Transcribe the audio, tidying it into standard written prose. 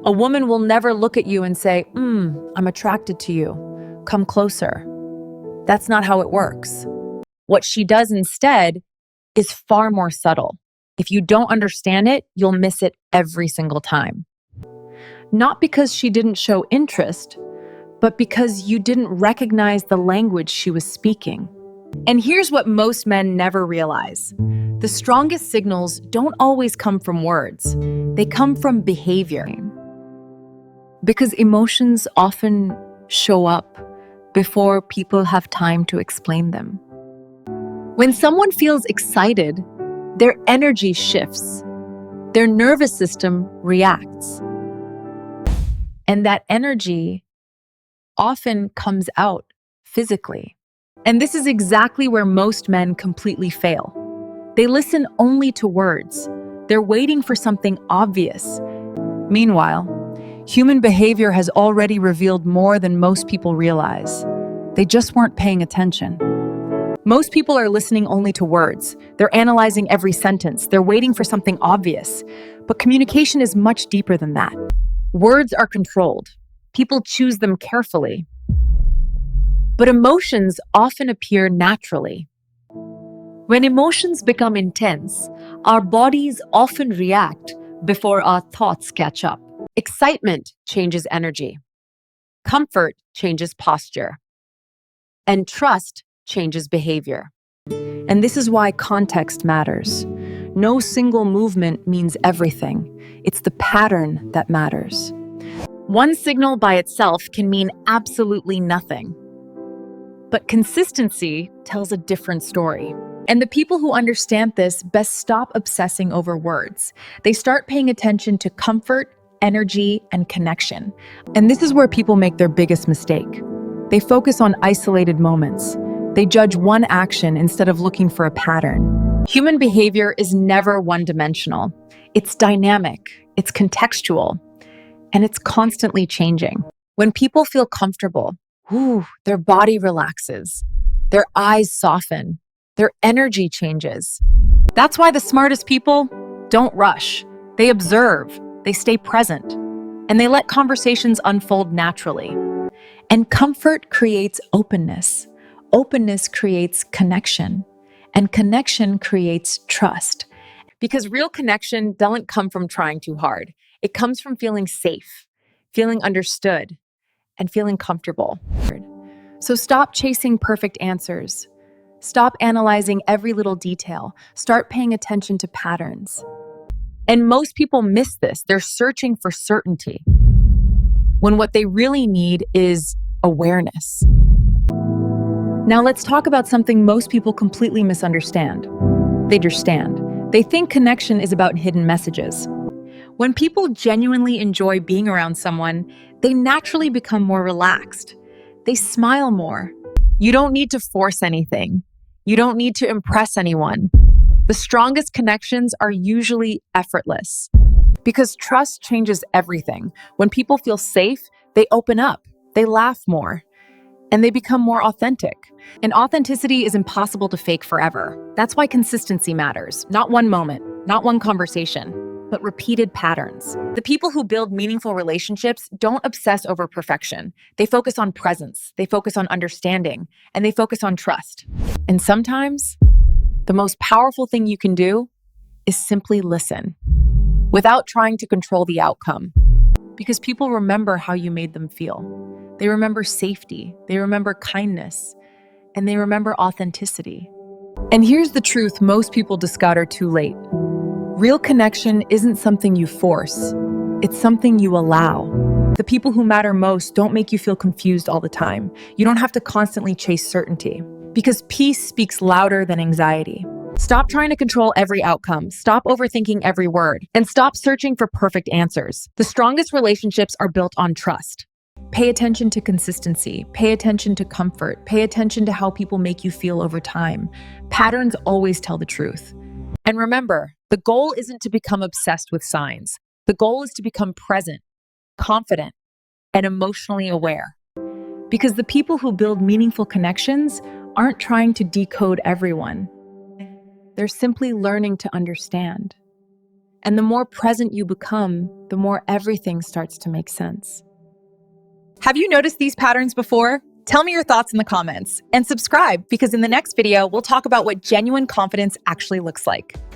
A woman will never look at you and say, I'm attracted to you. Come closer. That's not how it works. What she does instead is far more subtle. If you don't understand it, you'll miss it every single time. Not because she didn't show interest, but because you didn't recognize the language she was speaking. And here's what most men never realize. The strongest signals don't always come from words. They come from behavior. Because emotions often show up before people have time to explain them. When someone feels excited, their energy shifts. Their nervous system reacts. And that energy often comes out physically. And this is exactly where most men completely fail. They listen only to words. They're waiting for something obvious. Meanwhile, human behavior has already revealed more than most people realize. They just weren't paying attention. Most people are listening only to words. They're analyzing every sentence. They're waiting for something obvious. But communication is much deeper than that. Words are controlled. People choose them carefully. But emotions often appear naturally. When emotions become intense, our bodies often react before our thoughts catch up. Excitement changes energy. Comfort changes posture. And trust changes behavior. And this is why context matters. No single movement means everything. It's the pattern that matters. One signal by itself can mean absolutely nothing. But consistency tells a different story. And the people who understand this best stop obsessing over words. They start paying attention to comfort, energy, and connection. And this is where people make their biggest mistake. They focus on isolated moments. They judge one action instead of looking for a pattern. Human behavior is never one-dimensional. It's dynamic, it's contextual, and it's constantly changing. When people feel comfortable, their body relaxes, their eyes soften, their energy changes. That's why the smartest people don't rush. They observe, they stay present, and they let conversations unfold naturally. And comfort creates openness. Openness creates connection, and connection creates trust. Because real connection doesn't come from trying too hard. It comes from feeling safe, feeling understood, and feeling comfortable. So stop chasing perfect answers. Stop analyzing every little detail. Start paying attention to patterns. And most people miss this. They're searching for certainty, when what they really need is awareness. Now let's talk about something most people completely misunderstand. They think connection is about hidden messages. When people genuinely enjoy being around someone, they naturally become more relaxed. They smile more. You don't need to force anything. You don't need to impress anyone. The strongest connections are usually effortless. Because trust changes everything. When people feel safe, they open up, they laugh more, and they become more authentic. And authenticity is impossible to fake forever. That's why consistency matters. Not one moment, not one conversation, but repeated patterns. The people who build meaningful relationships don't obsess over perfection. They focus on presence, they focus on understanding, and they focus on trust. And sometimes, the most powerful thing you can do is simply listen, without trying to control the outcome. Because people remember how you made them feel. They remember safety, they remember kindness, and they remember authenticity. And here's the truth most people discard too late. Real connection isn't something you force, it's something you allow. The people who matter most don't make you feel confused all the time. You don't have to constantly chase certainty, because peace speaks louder than anxiety. Stop trying to control every outcome. Stop overthinking every word. And stop searching for perfect answers. The strongest relationships are built on trust. Pay attention to consistency. Pay attention to comfort. Pay attention to how people make you feel over time. Patterns always tell the truth. And remember, the goal isn't to become obsessed with signs. The goal is to become present, confident, and emotionally aware. Because the people who build meaningful connections aren't trying to decode everyone. They're simply learning to understand. And the more present you become, the more everything starts to make sense. Have you noticed these patterns before? Tell me your thoughts in the comments and subscribe, because in the next video, we'll talk about what genuine confidence actually looks like.